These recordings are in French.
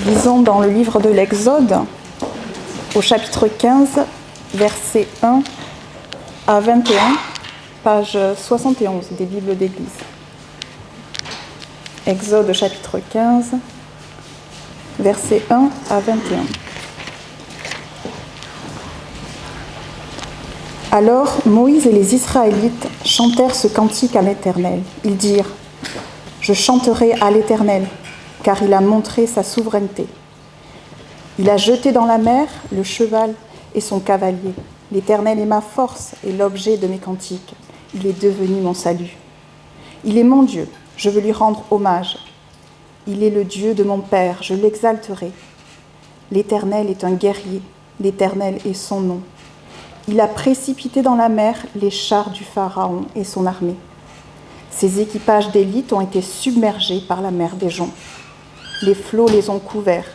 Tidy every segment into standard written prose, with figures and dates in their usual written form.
Lisons dans le livre de l'Exode, au chapitre 15, versets 1 à 21, page 71 des Bibles d'Église. Exode chapitre 15, versets 1 à 21. Alors Moïse et les Israélites chantèrent ce cantique à l'Éternel. Ils dirent : Je chanterai à l'Éternel, car il a montré sa souveraineté. Il a jeté dans la mer le cheval et son cavalier. L'Éternel est ma force et l'objet de mes cantiques. Il est devenu mon salut. Il est mon Dieu, je veux lui rendre hommage. Il est le Dieu de mon Père, je l'exalterai. L'Éternel est un guerrier, l'Éternel est son nom. Il a précipité dans la mer les chars du Pharaon et son armée. Ses équipages d'élite ont été submergés par la mer des joncs. Les flots les ont couverts.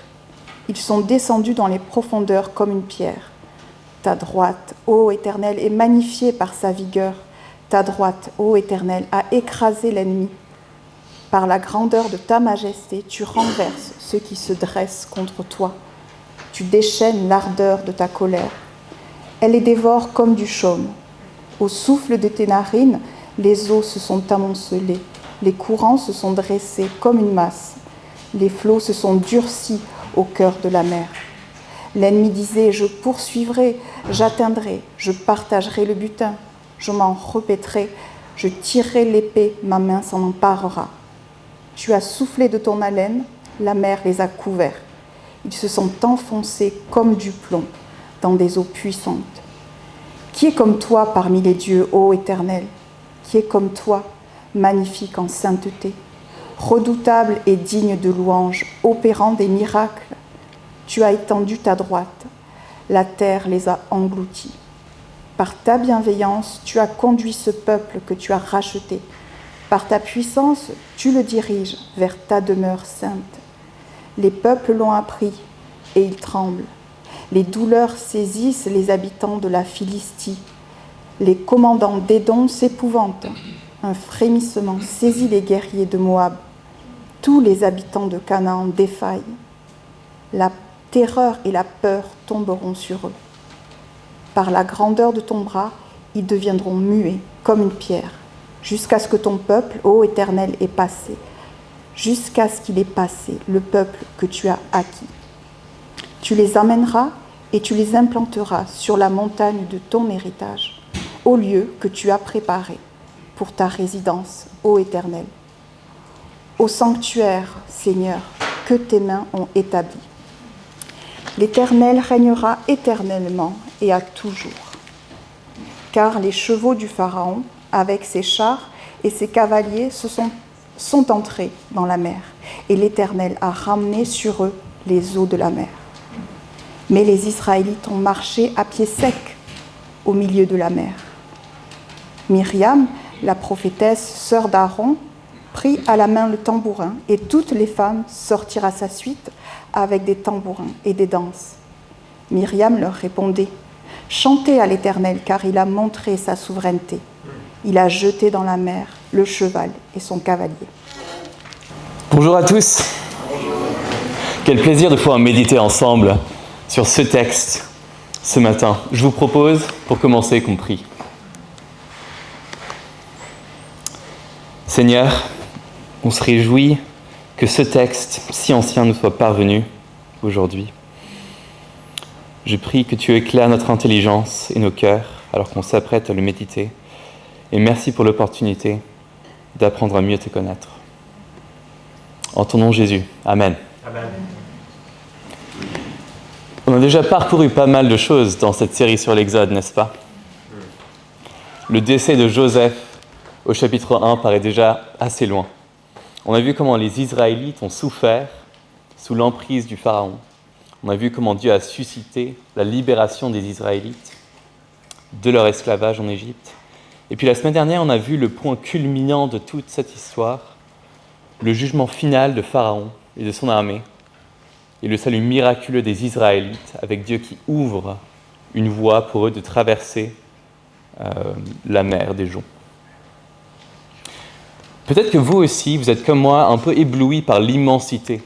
Ils sont descendus dans les profondeurs comme une pierre. Ta droite, ô Éternel, est magnifiée par sa vigueur. Ta droite, ô Éternel, a écrasé l'ennemi. Par la grandeur de ta majesté, tu renverses ceux qui se dressent contre toi. Tu déchaînes l'ardeur de ta colère. Elle les dévore comme du chaume. Au souffle de tes narines, les eaux se sont amoncelées. Les courants se sont dressés comme une masse. Les flots se sont durcis au cœur de la mer. L'ennemi disait : Je poursuivrai, j'atteindrai, je partagerai le butin, je m'en repèterai, je tirerai l'épée, ma main s'en emparera. Tu as soufflé de ton haleine, la mer les a couverts. Ils se sont enfoncés comme du plomb dans des eaux puissantes. Qui est comme toi parmi les dieux, ô Éternel ? Qui est comme toi, magnifique en sainteté, redoutable et digne de louange, opérant des miracles. Tu as étendu ta droite, la terre les a engloutis. Par ta bienveillance, tu as conduit ce peuple que tu as racheté. Par ta puissance, tu le diriges vers ta demeure sainte. Les peuples l'ont appris et ils tremblent. Les douleurs saisissent les habitants de la Philistie. Les commandants d'Édom s'épouvantent. Un frémissement saisit les guerriers de Moab. Tous les habitants de Canaan défaillent. La terreur et la peur tomberont sur eux. Par la grandeur de ton bras, ils deviendront muets comme une pierre, jusqu'à ce que ton peuple, ô Éternel, ait passé, jusqu'à ce qu'il ait passé, le peuple que tu as acquis. Tu les amèneras et tu les implanteras sur la montagne de ton héritage, au lieu que tu as préparé pour ta résidence, ô Éternel. Au sanctuaire, Seigneur, que tes mains ont établi. L'Éternel régnera éternellement et à toujours. Car les chevaux du Pharaon, avec ses chars et ses cavaliers, sont entrés dans la mer, et l'Éternel a ramené sur eux les eaux de la mer. Mais les Israélites ont marché à pied sec au milieu de la mer. Myriam, la prophétesse, sœur d'Aaron, prit à la main le tambourin, et toutes les femmes sortirent à sa suite avec des tambourins et des danses. Myriam leur répondait : Chantez à l'Éternel, car il a montré sa souveraineté. Il a jeté dans la mer le cheval et son cavalier. Bonjour à tous. Quel plaisir de pouvoir méditer ensemble sur ce texte ce matin. Je vous propose, pour commencer, qu'on prie. Seigneur, on se réjouit que ce texte si ancien nous soit parvenu aujourd'hui. Je prie que tu éclaires notre intelligence et nos cœurs alors qu'on s'apprête à le méditer. Et merci pour l'opportunité d'apprendre à mieux te connaître. En ton nom Jésus. Amen. Amen. On a déjà parcouru pas mal de choses dans cette série sur l'Exode, n'est-ce pas ? Le décès de Joseph au chapitre 1 paraît déjà assez loin. On a vu comment les Israélites ont souffert sous l'emprise du Pharaon. On a vu comment Dieu a suscité la libération des Israélites de leur esclavage en Égypte. Et puis la semaine dernière, on a vu le point culminant de toute cette histoire, le jugement final de Pharaon et de son armée, et le salut miraculeux des Israélites, avec Dieu qui ouvre une voie pour eux de traverser la mer des joncs. Peut-être que vous aussi, vous êtes comme moi un peu éblouis par l'immensité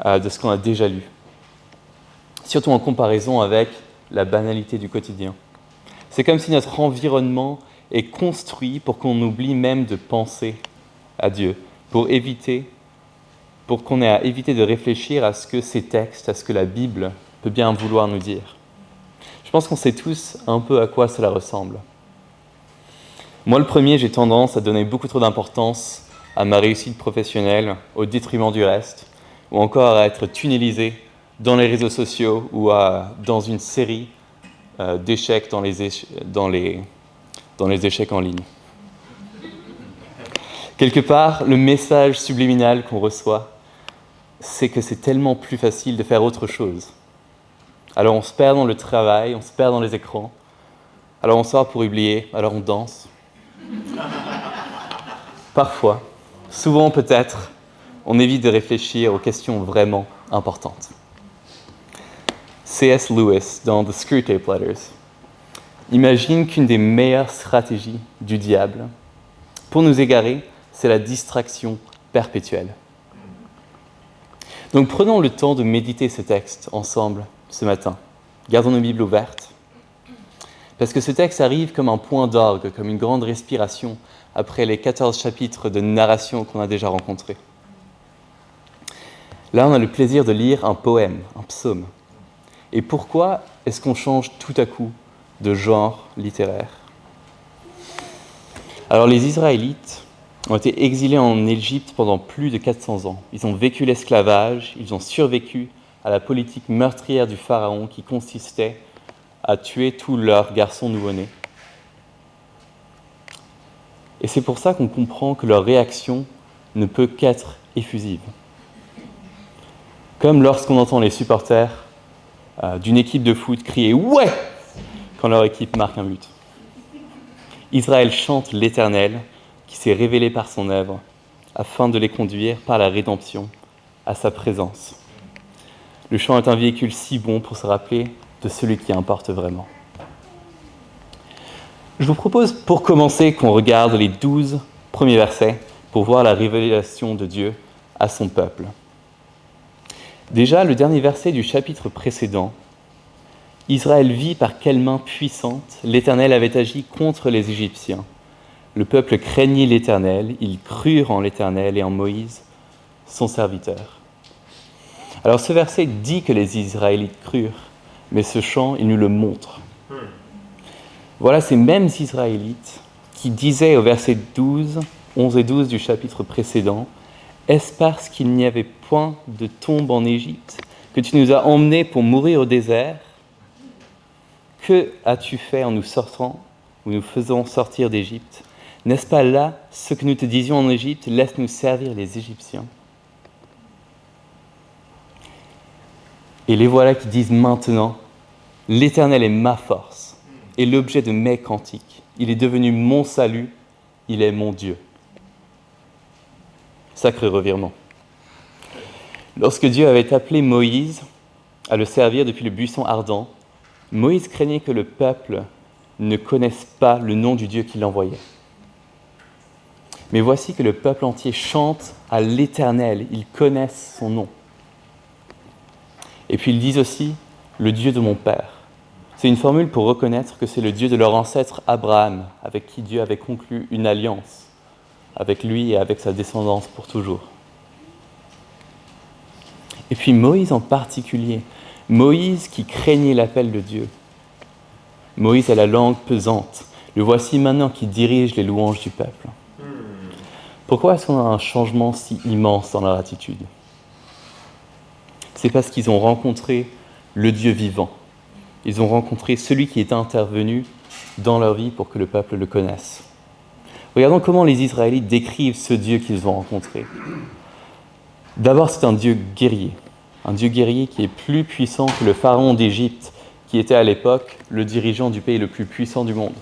de ce qu'on a déjà lu. Surtout en comparaison avec la banalité du quotidien. C'est comme si notre environnement est construit pour qu'on oublie même de penser à Dieu, pour qu'on ait à éviter de réfléchir à ce que ces textes, à ce que la Bible peut bien vouloir nous dire. Je pense qu'on sait tous un peu à quoi cela ressemble. Moi, le premier, j'ai tendance à donner beaucoup trop d'importance à ma réussite professionnelle au détriment du reste, ou encore à être tunnelisé dans les réseaux sociaux ou dans une série d'échecs dans les échecs en ligne. Quelque part, le message subliminal qu'on reçoit, c'est que c'est tellement plus facile de faire autre chose. Alors on se perd dans le travail, on se perd dans les écrans, alors on sort pour oublier, alors on danse. Parfois, souvent peut-être, on évite de réfléchir aux questions vraiment importantes. C.S. Lewis, dans The Screwtape Letters, imagine qu'une des meilleures stratégies du diable pour nous égarer, c'est la distraction perpétuelle. Donc prenons le temps de méditer ce texte ensemble ce matin. Gardons nos Bibles ouvertes. Parce que ce texte arrive comme un point d'orgue, comme une grande respiration après les 14 chapitres de narration qu'on a déjà rencontrés. Là, on a le plaisir de lire un poème, un psaume. Et pourquoi est-ce qu'on change tout à coup de genre littéraire ? Alors les Israélites ont été exilés en Égypte pendant plus de 400 ans. Ils ont vécu l'esclavage, ils ont survécu à la politique meurtrière du pharaon qui consistait à tuer tous leurs garçons nouveau-nés. Et c'est pour ça qu'on comprend que leur réaction ne peut qu'être effusive. Comme lorsqu'on entend les supporters d'une équipe de foot crier « Ouais !» quand leur équipe marque un but. Israël chante l'Éternel qui s'est révélé par son œuvre afin de les conduire par la rédemption à sa présence. Le chant est un véhicule si bon pour se rappeler de celui qui importe vraiment. Je vous propose pour commencer qu'on regarde les 12 premiers versets pour voir la révélation de Dieu à son peuple. Déjà, le dernier verset du chapitre précédent, Israël vit par quelle main puissante l'Éternel avait agi contre les Égyptiens. Le peuple craignit l'Éternel, ils crurent en l'Éternel et en Moïse, son serviteur. Alors ce verset dit que les Israélites crurent, mais ce chant, il nous le montre. Voilà ces mêmes Israélites qui disaient au verset 11 et 12 du chapitre précédent, « Est-ce parce qu'il n'y avait point de tombe en Égypte que tu nous as emmenés pour mourir au désert ? Que as-tu fait en nous sortant ou nous faisant sortir d'Égypte ? N'est-ce pas là ce que nous te disions en Égypte ? Laisse-nous servir les Égyptiens. » Et les voilà qui disent maintenant, « L'Éternel est ma force et l'objet de mes cantiques. Il est devenu mon salut, il est mon Dieu. » Sacré revirement. Lorsque Dieu avait appelé Moïse à le servir depuis le buisson ardent, Moïse craignait que le peuple ne connaisse pas le nom du Dieu qui l'envoyait. Mais voici que le peuple entier chante à l'Éternel, ils connaissent son nom. Et puis ils disent aussi « le Dieu de mon Père ». C'est une formule pour reconnaître que c'est le Dieu de leur ancêtre Abraham, avec qui Dieu avait conclu une alliance, avec lui et avec sa descendance pour toujours. Et puis Moïse en particulier, Moïse qui craignait l'appel de Dieu. Moïse a la langue pesante, le voici maintenant qui dirige les louanges du peuple. Pourquoi est-ce qu'on a un changement si immense dans leur attitude ? C'est parce qu'ils ont rencontré le Dieu vivant. Ils ont rencontré celui qui est intervenu dans leur vie pour que le peuple le connaisse. Regardons comment les Israélites décrivent ce Dieu qu'ils ont rencontré. D'abord, c'est un Dieu guerrier qui est plus puissant que le pharaon d'Égypte, qui était à l'époque le dirigeant du pays le plus puissant du monde.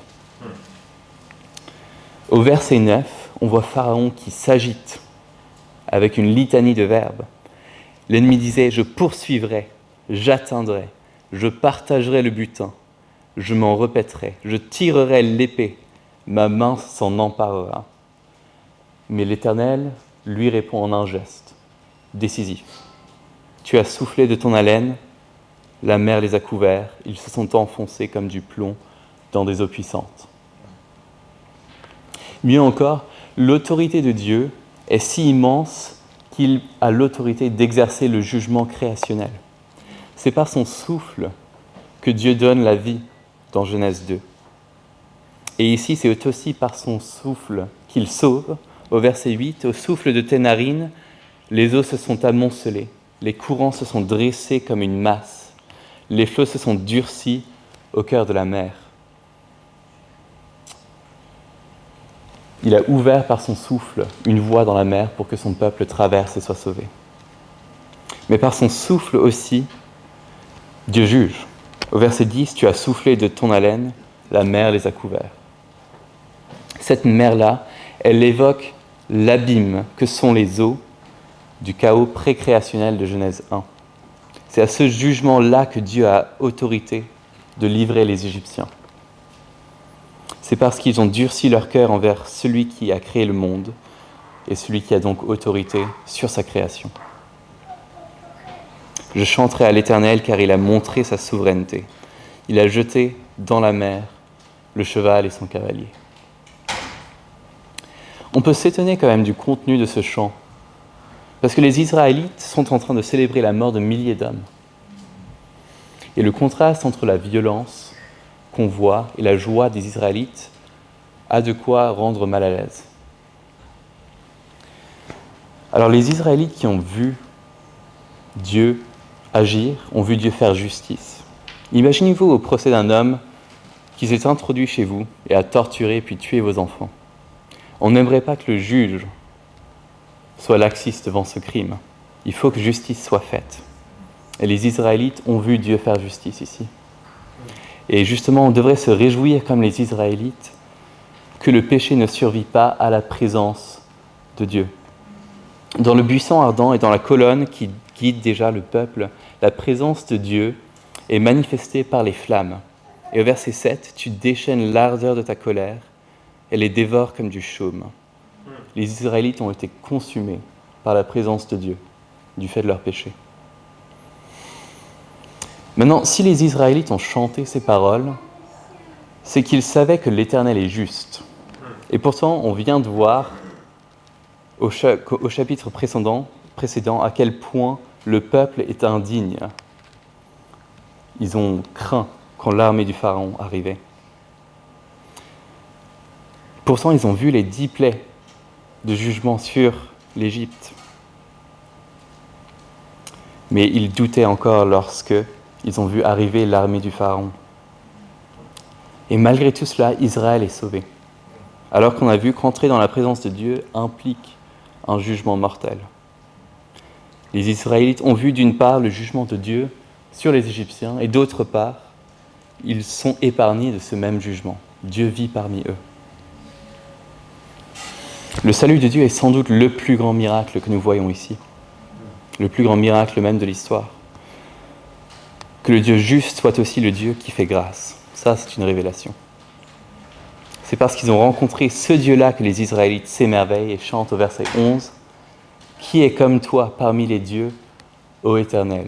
Au verset 9, on voit Pharaon qui s'agite avec une litanie de verbes. L'ennemi disait « Je poursuivrai, j'atteindrai, je partagerai le butin, je m'en repèterai, je tirerai l'épée, ma main s'en emparera. » Mais l'Éternel lui répond en un geste décisif. tu as soufflé de ton haleine, la mer les a couverts, ils se sont enfoncés comme du plomb dans des eaux puissantes. Mieux encore, l'autorité de Dieu est si immense qu'il a l'autorité d'exercer le jugement créationnel. C'est par son souffle que Dieu donne la vie dans Genèse 2. Et ici, c'est aussi par son souffle qu'il sauve. Au verset 8, au souffle de tes narines, les eaux se sont amoncelées, les courants se sont dressés comme une masse, les flots se sont durcis au cœur de la mer. Il a ouvert par son souffle une voie dans la mer pour que son peuple traverse et soit sauvé. Mais par son souffle aussi, Dieu juge. Au verset 10, tu as soufflé de ton haleine, la mer les a couverts. Cette mer-là, elle évoque l'abîme que sont les eaux du chaos pré-créationnel de Genèse 1. C'est à ce jugement-là que Dieu a autorité de livrer les Égyptiens. C'est parce qu'ils ont durci leur cœur envers celui qui a créé le monde et celui qui a donc autorité sur sa création. Je chanterai à l'Éternel car il a montré sa souveraineté. Il a jeté dans la mer le cheval et son cavalier. On peut s'étonner quand même du contenu de ce chant, parce que les Israélites sont en train de célébrer la mort de milliers d'hommes. Et le contraste entre la violence qu'on voit et la joie des Israélites a de quoi rendre mal à l'aise. Alors les Israélites qui ont vu Dieu agir, ont vu Dieu faire justice. Imaginez-vous au procès d'un homme qui s'est introduit chez vous et a torturé puis tué vos enfants. On n'aimerait pas que le juge soit laxiste devant ce crime. Il faut que justice soit faite. Et les Israélites ont vu Dieu faire justice ici. Et justement, on devrait se réjouir comme les Israélites que le péché ne survit pas à la présence de Dieu. Dans le buisson ardent et dans la colonne qui guide déjà le peuple, la présence de Dieu est manifestée par les flammes. Et au verset 7, tu déchaînes l'ardeur de ta colère et les dévores comme du chaume. Les Israélites ont été consumés par la présence de Dieu, du fait de leur péché. Maintenant, si les Israélites ont chanté ces paroles, c'est qu'ils savaient que l'Éternel est juste. Et pourtant, on vient de voir au chapitre précédent à quel point le peuple est indigne. Ils ont craint quand l'armée du Pharaon arrivait. Pourtant, ils ont vu les 10 plaies de jugement sur l'Égypte. Mais ils doutaient encore lorsque ils ont vu arriver l'armée du Pharaon. Et malgré tout cela, Israël est sauvé. Alors qu'on a vu qu'entrer dans la présence de Dieu implique un jugement mortel. Les Israélites ont vu d'une part le jugement de Dieu sur les Égyptiens et d'autre part, ils sont épargnés de ce même jugement. Dieu vit parmi eux. Le salut de Dieu est sans doute le plus grand miracle que nous voyons ici. Le plus grand miracle même de l'histoire. Que le Dieu juste soit aussi le Dieu qui fait grâce. Ça, c'est une révélation. C'est parce qu'ils ont rencontré ce Dieu-là que les Israélites s'émerveillent et chantent au verset 11 « Qui est comme toi parmi les dieux, ô Éternel ?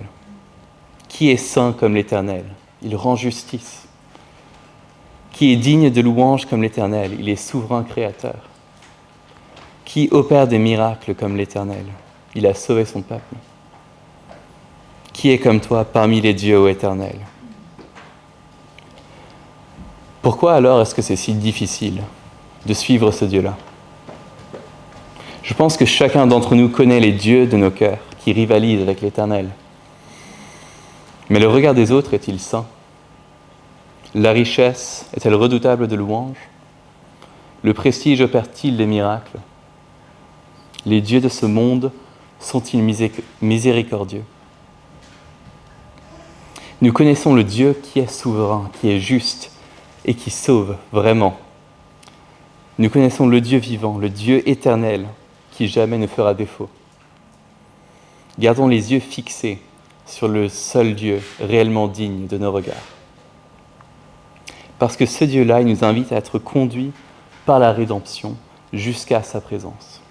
Qui est saint comme l'Éternel ? Il rend justice. Qui est digne de louange comme l'Éternel ? Il est souverain créateur. Qui opère des miracles comme l'Éternel ? Il a sauvé son peuple. Qui est comme toi parmi les dieux, ô Éternel ? Pourquoi alors est-ce que c'est si difficile de suivre ce Dieu-là ? Je pense que chacun d'entre nous connaît les dieux de nos cœurs qui rivalisent avec l'Éternel. Mais le regard des autres est-il saint ? La richesse est-elle redoutable de louange ? Le prestige opère-t-il des miracles ? Les dieux de ce monde sont-ils miséricordieux ? Nous connaissons le Dieu qui est souverain, qui est juste et qui sauve vraiment. Nous connaissons le Dieu vivant, le Dieu éternel, qui jamais ne fera défaut. Gardons les yeux fixés sur le seul Dieu réellement digne de nos regards. Parce que ce Dieu-là, il nous invite à être conduits par la rédemption jusqu'à sa présence.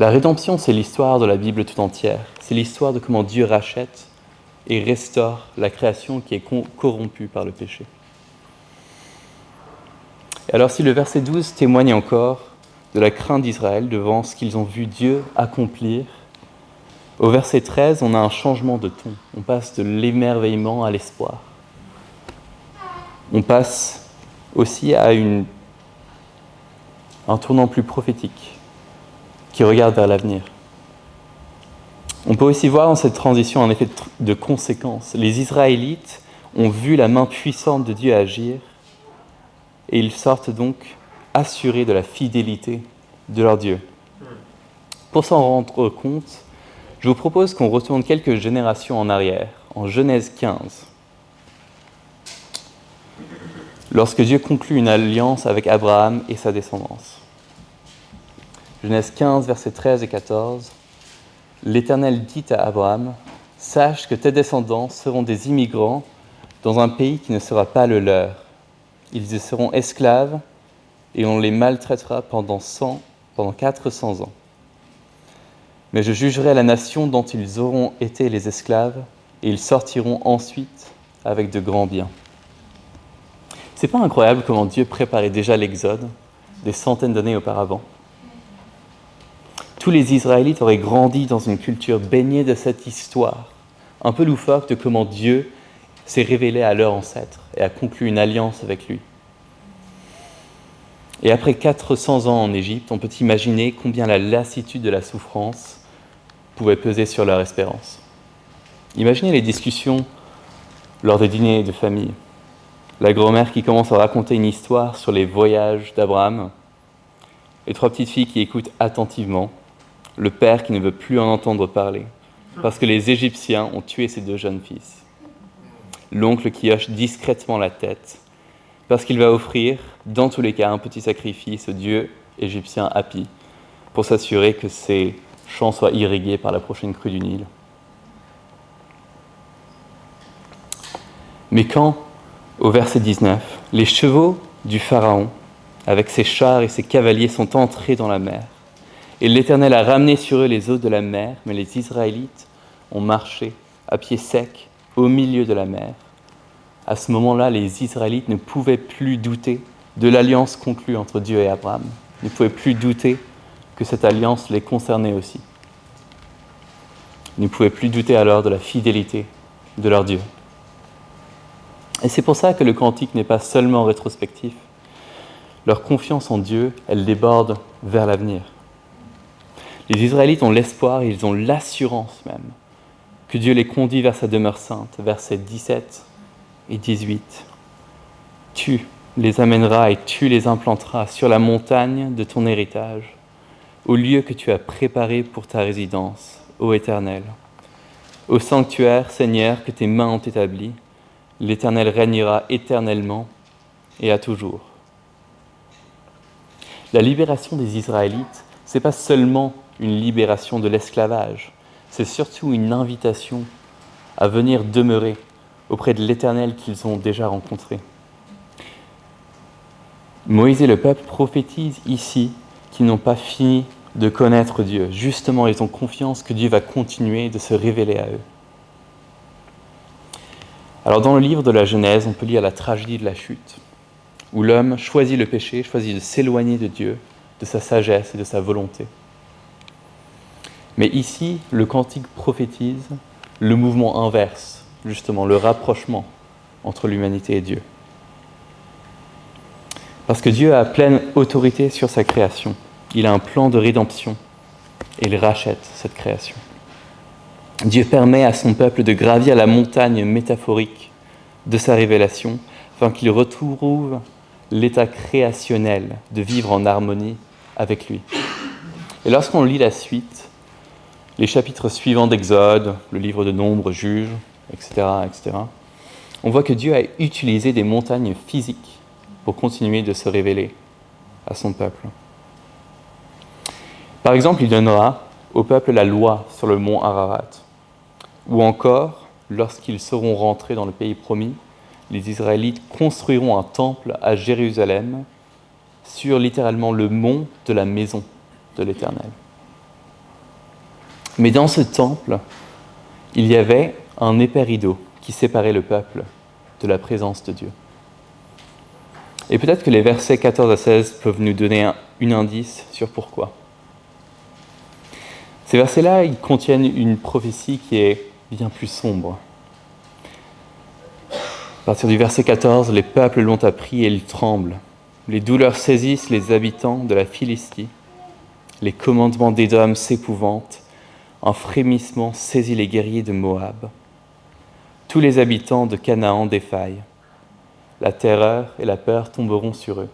La rédemption, c'est l'histoire de la Bible tout entière. C'est l'histoire de comment Dieu rachète et restaure la création qui est corrompue par le péché. Et alors si le verset 12 témoigne encore de la crainte d'Israël devant ce qu'ils ont vu Dieu accomplir, au verset 13, on a un changement de ton. On passe de l'émerveillement à l'espoir. On passe aussi à un tournant plus prophétique qui regarde vers l'avenir. On peut aussi voir dans cette transition un effet de conséquence. Les Israélites ont vu la main puissante de Dieu agir et ils sortent donc assurés de la fidélité de leur Dieu. Pour s'en rendre compte, je vous propose qu'on retourne quelques générations en arrière, en Genèse 15. Lorsque Dieu conclut une alliance avec Abraham et sa descendance. Genèse 15, versets 13 et 14. L'Éternel dit à Abraham, « Sache que tes descendants seront des immigrants dans un pays qui ne sera pas le leur. Ils y seront esclaves et on les maltraitera pendant 400 ans. Mais je jugerai la nation dont ils auront été les esclaves et ils sortiront ensuite avec de grands biens. » C'est pas incroyable comment Dieu préparait déjà l'Exode des centaines d'années auparavant? Tous les Israélites auraient grandi dans une culture baignée de cette histoire, un peu loufoque de comment Dieu s'est révélé à leur ancêtre et a conclu une alliance avec lui. Et après 400 ans en Égypte, on peut imaginer combien la lassitude de la souffrance pouvait peser sur leur espérance. Imaginez les discussions lors des dîners de famille. La grand-mère qui commence à raconter une histoire sur les voyages d'Abraham, les 3 petites filles qui écoutent attentivement, le père qui ne veut plus en entendre parler, parce que les Égyptiens ont tué ses 2 jeunes fils. L'oncle qui hoche discrètement la tête, parce qu'il va offrir, dans tous les cas, un petit sacrifice au dieu égyptien Hapi, pour s'assurer que ses champs soient irrigués par la prochaine crue du Nil. Mais quand, au verset 19, les chevaux du Pharaon, avec ses chars et ses cavaliers, sont entrés dans la mer, et l'Éternel a ramené sur eux les eaux de la mer, mais les Israélites ont marché à pied sec au milieu de la mer. À ce moment-là, les Israélites ne pouvaient plus douter de l'alliance conclue entre Dieu et Abraham, ne pouvaient plus douter que cette alliance les concernait aussi. Ils ne pouvaient plus douter alors de la fidélité de leur Dieu. Et c'est pour ça que le cantique n'est pas seulement rétrospectif. Leur confiance en Dieu, elle déborde vers l'avenir. Les Israélites ont l'espoir et ils ont l'assurance même que Dieu les conduit vers sa demeure sainte, versets 17 et 18. Tu les amèneras et tu les implanteras sur la montagne de ton héritage, au lieu que tu as préparé pour ta résidence, ô Éternel. Au sanctuaire, Seigneur, que tes mains ont établi, l'Éternel régnera éternellement et à toujours. La libération des Israélites, ce n'est pas seulement une libération de l'esclavage, c'est surtout une invitation à venir demeurer auprès de l'Éternel qu'ils ont déjà rencontré. Moïse et le peuple prophétisent ici qu'ils n'ont pas fini de connaître Dieu. Justement, ils ont confiance que Dieu va continuer de se révéler à eux. Alors dans le livre de la Genèse, on peut lire la tragédie de la chute, où l'homme choisit le péché, choisit de s'éloigner de Dieu, de sa sagesse et de sa volonté. Mais ici, le cantique prophétise le mouvement inverse, justement, le rapprochement entre l'humanité et Dieu. Parce que Dieu a pleine autorité sur sa création. Il a un plan de rédemption et il rachète cette création. Dieu permet à son peuple de gravir la montagne métaphorique de sa révélation afin qu'il retrouve l'état créationnel de vivre en harmonie avec lui. Et lorsqu'on lit la suite, les chapitres suivants d'Exode, le livre de Nombres, Juges, etc., on voit que Dieu a utilisé des montagnes physiques pour continuer de se révéler à son peuple. Par exemple, il donnera au peuple la loi sur le mont Ararat. Ou encore, lorsqu'ils seront rentrés dans le pays promis, les Israélites construiront un temple à Jérusalem sur littéralement le mont de la maison de l'Éternel. Mais dans ce temple, il y avait un épais rideau qui séparait le peuple de la présence de Dieu. Et peut-être que les versets 14 à 16 peuvent nous donner un indice sur pourquoi. Ces versets-là, ils contiennent une prophétie qui est bien plus sombre. À partir du verset 14, les peuples l'ont appris et ils tremblent. Les douleurs saisissent les habitants de la Philistie. Les commandements d'Édom s'épouvantent. Un frémissement saisit les guerriers de Moab. Tous les habitants de Canaan défaillent. La terreur et la peur tomberont sur eux.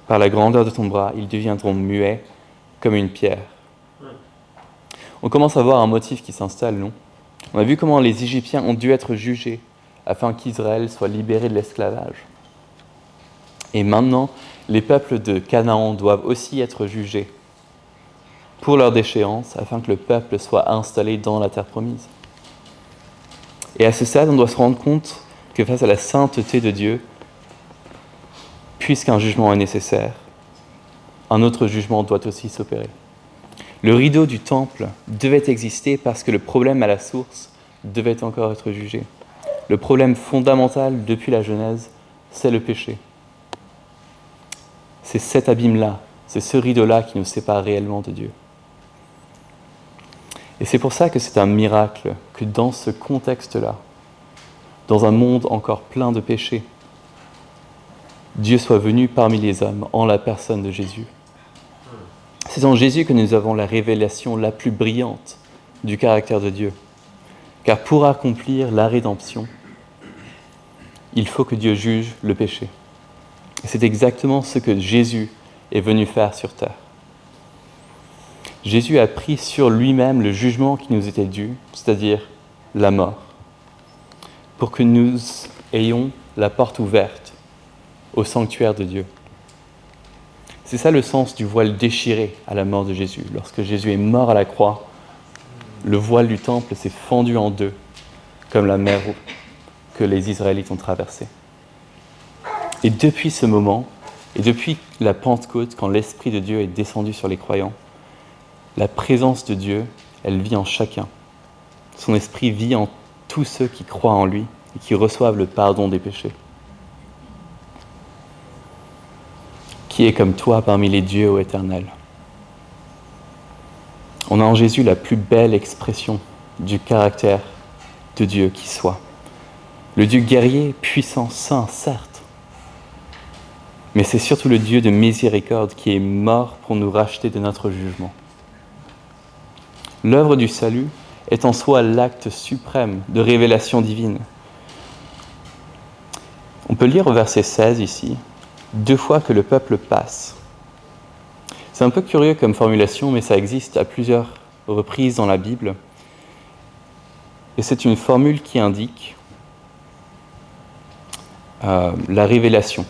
Par la grandeur de ton bras, ils deviendront muets comme une pierre. On commence à voir un motif qui s'installe, non ? On a vu comment les Égyptiens ont dû être jugés afin qu'Israël soit libéré de l'esclavage. Et maintenant, les peuples de Canaan doivent aussi être jugés pour leur déchéance afin que le peuple soit installé dans la terre promise. Et à ce stade, on doit se rendre compte que face à la sainteté de Dieu, puisqu'un jugement est nécessaire, un autre jugement doit aussi s'opérer. Le rideau du temple devait exister parce que le problème à la source devait encore être jugé. Le problème fondamental depuis la Genèse, c'est le péché. C'est cet abîme-là, c'est ce rideau-là qui nous sépare réellement de Dieu. Et c'est pour ça que c'est un miracle que dans ce contexte-là, dans un monde encore plein de péchés, Dieu soit venu parmi les hommes en la personne de Jésus. C'est en Jésus que nous avons la révélation la plus brillante du caractère de Dieu. Car pour accomplir la rédemption, il faut que Dieu juge le péché. Et c'est exactement ce que Jésus est venu faire sur terre. Jésus a pris sur lui-même le jugement qui nous était dû, c'est-à-dire la mort, pour que nous ayons la porte ouverte au sanctuaire de Dieu. C'est ça le sens du voile déchiré à la mort de Jésus. Lorsque Jésus est mort à la croix, le voile du temple s'est fendu en deux, comme la mer que les Israélites ont traversée. Et depuis ce moment, et depuis la Pentecôte, quand l'Esprit de Dieu est descendu sur les croyants, la présence de Dieu, elle vit en chacun. Son Esprit vit en tous ceux qui croient en lui et qui reçoivent le pardon des péchés. Qui est comme toi parmi les dieux, ô Éternel? On a en Jésus la plus belle expression du caractère de Dieu qui soit. Le Dieu guerrier, puissant, saint, certes, mais c'est surtout le Dieu de miséricorde qui est mort pour nous racheter de notre jugement. L'œuvre du salut est en soi l'acte suprême de révélation divine. On peut lire au verset 16 ici, « 2 fois que le peuple passe ». C'est un peu curieux comme formulation, mais ça existe à plusieurs reprises dans la Bible. Et c'est une formule qui indique la révélation.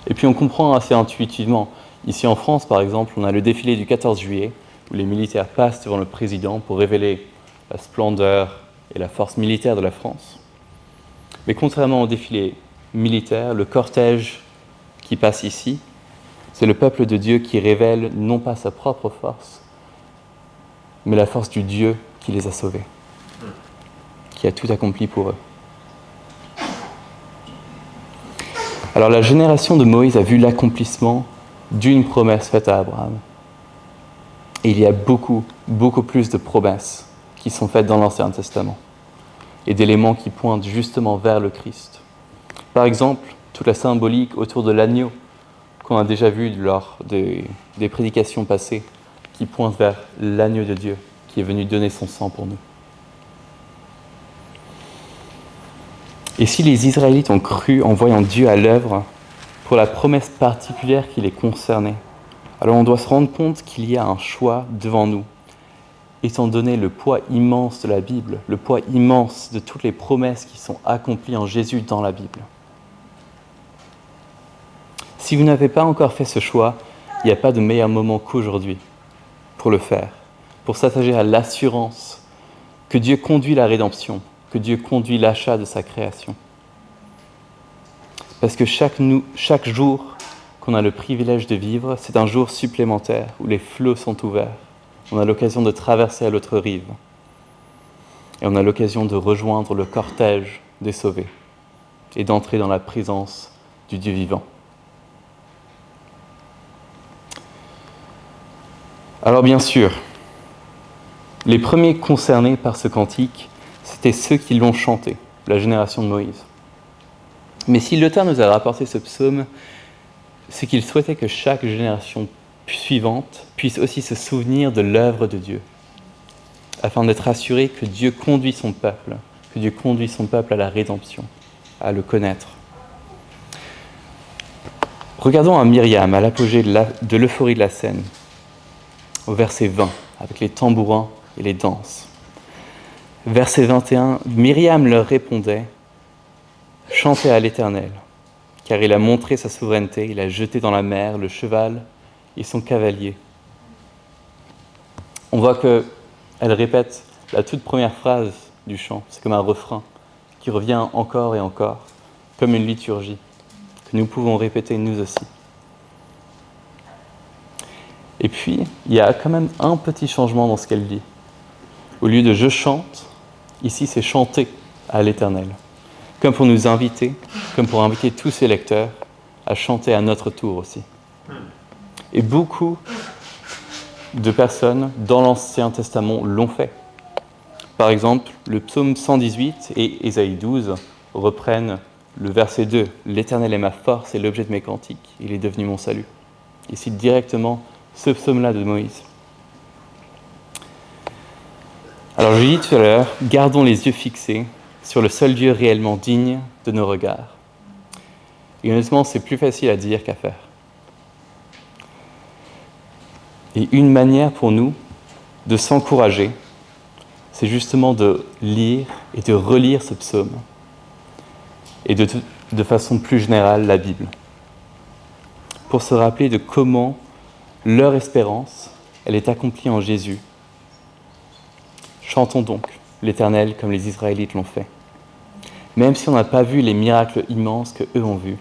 Et puis on comprend assez intuitivement. Ici en France, par exemple, on a le défilé du 14 juillet, où les militaires passent devant le président pour révéler la splendeur et la force militaire de la France. Mais contrairement au défilé militaire, le cortège qui passe ici, c'est le peuple de Dieu qui révèle non pas sa propre force, mais la force du Dieu qui les a sauvés, qui a tout accompli pour eux. Alors la génération de Moïse a vu l'accomplissement d'une promesse faite à Abraham. Et il y a beaucoup, beaucoup plus de promesses qui sont faites dans l'Ancien Testament et d'éléments qui pointent justement vers le Christ. Par exemple, toute la symbolique autour de l'agneau qu'on a déjà vu lors des prédications passées qui pointent vers l'agneau de Dieu qui est venu donner son sang pour nous. Et si les Israélites ont cru en voyant Dieu à l'œuvre pour la promesse particulière qui les concernait, alors on doit se rendre compte qu'il y a un choix devant nous, étant donné le poids immense de la Bible, le poids immense de toutes les promesses qui sont accomplies en Jésus dans la Bible. Si vous n'avez pas encore fait ce choix, il n'y a pas de meilleur moment qu'aujourd'hui pour le faire, pour s'attacher à l'assurance que Dieu conduit la rédemption, que Dieu conduit l'achat de sa création. Parce que chaque jour qu'on a le privilège de vivre, c'est un jour supplémentaire où les flots sont ouverts On a l'occasion de traverser à l'autre rive. Et on a l'occasion de rejoindre le cortège des sauvés et d'entrer dans la présence du Dieu vivant. Alors bien sûr, les premiers concernés par ce cantique, c'était ceux qui l'ont chanté, la génération de Moïse. Mais si l'auteur nous a rapporté ce psaume, c'est qu'il souhaitait que chaque génération suivante puisse aussi se souvenir de l'œuvre de Dieu, afin d'être assuré que Dieu conduit son peuple, à la rédemption, à le connaître. Regardons à Myriam, à l'apogée de l'euphorie de la scène, au verset 20, avec les tambourins et les danses. Verset 21, Myriam leur répondait « Chantez à l'Éternel, car il a montré sa souveraineté, il a jeté dans la mer le cheval et son cavalier. » On voit qu'elle répète la toute première phrase du chant, c'est comme un refrain qui revient encore et encore, comme une liturgie, que nous pouvons répéter nous aussi. Et puis, il y a quand même un petit changement dans ce qu'elle dit. Au lieu de « je chante », ici c'est « chanter à l'Éternel », comme pour nous inviter, comme pour inviter tous ses lecteurs à chanter à notre tour aussi. Et beaucoup de personnes dans l'Ancien Testament l'ont fait. Par exemple, le psaume 118 et Ésaïe 12 reprennent le verset 2. « L'Éternel est ma force et l'objet de mes cantiques, il est devenu mon salut ». Il cite directement ce psaume-là de Moïse. Alors je l'ai dit tout à l'heure, gardons les yeux fixés sur le seul Dieu réellement digne de nos regards. Et honnêtement, c'est plus facile à dire qu'à faire. Et une manière pour nous de s'encourager, c'est justement de lire et de relire ce psaume, et de façon plus générale la Bible, pour se rappeler de comment leur espérance, elle est accomplie en Jésus. Chantons donc l'Éternel comme les Israélites l'ont fait. Même si on n'a pas vu les miracles immenses qu'eux ont vus,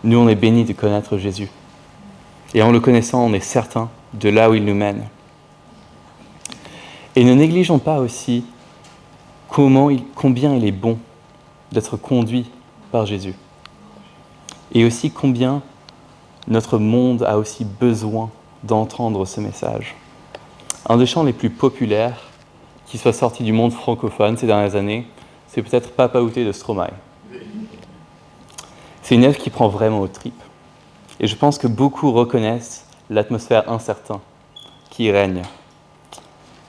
nous on est bénis de connaître Jésus. Et en le connaissant, on est certain de là où il nous mène. Et ne négligeons pas aussi combien il est bon d'être conduit par Jésus. Et aussi combien notre monde a aussi besoin d'entendre ce message. Un des chants les plus populaires qui soit sorti du monde francophone ces dernières années, c'est peut-être Papa Outé de Stromae. C'est une œuvre qui prend vraiment aux tripes. Et je pense que beaucoup reconnaissent l'atmosphère incertaine qui règne.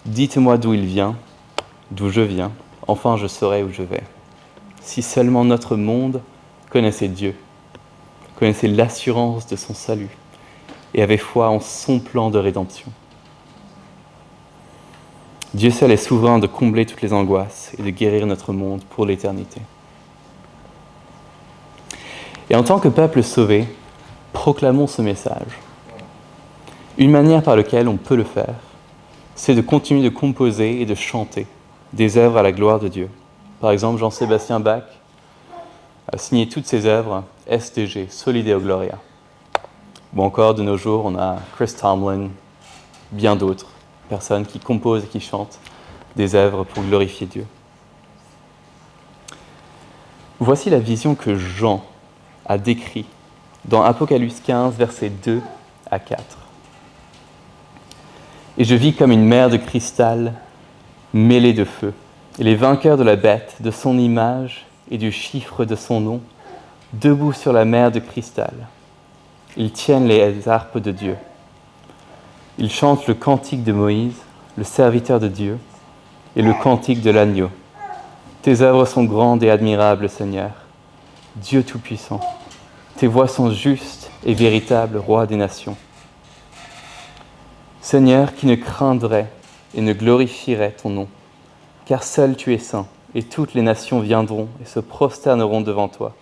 Dites-moi d'où il vient, d'où je viens, enfin je saurai où je vais. Si seulement notre monde connaissait Dieu, connaissait l'assurance de son salut et avait foi en son plan de rédemption. Dieu seul est souverain de combler toutes les angoisses et de guérir notre monde pour l'éternité. Et en tant que peuple sauvé, proclamons ce message. Une manière par laquelle on peut le faire, c'est de continuer de composer et de chanter des œuvres à la gloire de Dieu. Par exemple, Jean-Sébastien Bach a signé toutes ses œuvres SDG, Soli Deo Gloria. Ou encore, de nos jours, on a Chris Tomlin, bien d'autres personnes qui composent et qui chantent des œuvres pour glorifier Dieu. Voici la vision que Jean a décrite dans Apocalypse 15, versets 2 à 4. Et je vis comme une mer de cristal mêlée de feu, et les vainqueurs de la bête, de son image et du chiffre de son nom, debout sur la mer de cristal. Ils tiennent les harpes de Dieu. Ils chantent le cantique de Moïse, le serviteur de Dieu, et le cantique de l'agneau. Tes œuvres sont grandes et admirables, Seigneur, Dieu Tout-Puissant. Tes voies sont justes et véritables, Roi des nations. Seigneur, qui ne craindrait et ne glorifierait ton nom, car seul tu es saint, et toutes les nations viendront et se prosterneront devant toi,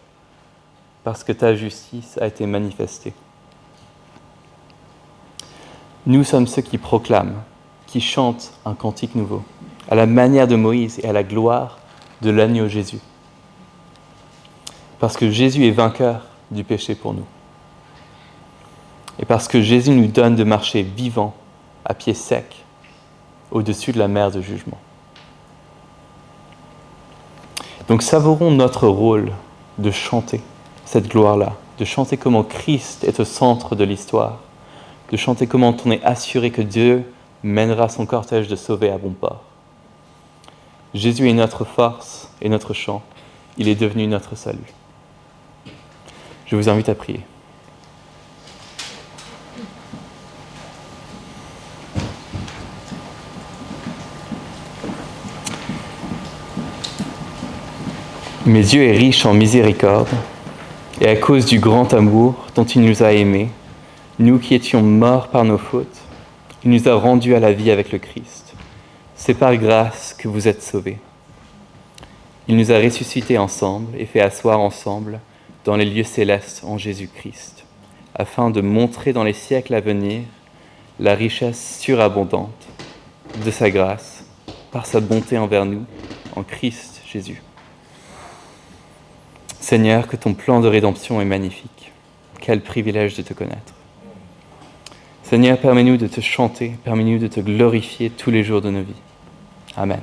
parce que ta justice a été manifestée. Nous sommes ceux qui proclament, qui chantent un cantique nouveau, à la manière de Moïse et à la gloire de l'agneau Jésus. Parce que Jésus est vainqueur du péché pour nous. Et parce que Jésus nous donne de marcher vivant à pied sec, au-dessus de la mer de jugement. Donc savourons notre rôle de chanter cette gloire-là, de chanter comment Christ est au centre de l'histoire, de chanter comment on est assuré que Dieu mènera son cortège de sauvés à bon port. Jésus est notre force et notre chant, il est devenu notre salut. Je vous invite à prier. Mais Dieu est riche en miséricorde, et à cause du grand amour dont il nous a aimés, nous qui étions morts par nos fautes, il nous a rendus à la vie avec le Christ. C'est par grâce que vous êtes sauvés. Il nous a ressuscités ensemble et fait asseoir ensemble dans les lieux célestes en Jésus-Christ, afin de montrer dans les siècles à venir la richesse surabondante de sa grâce, par sa bonté envers nous, en Christ Jésus. Seigneur, que ton plan de rédemption est magnifique. Quel privilège de te connaître. Seigneur, permets-nous de te chanter, permets-nous de te glorifier tous les jours de nos vies. Amen.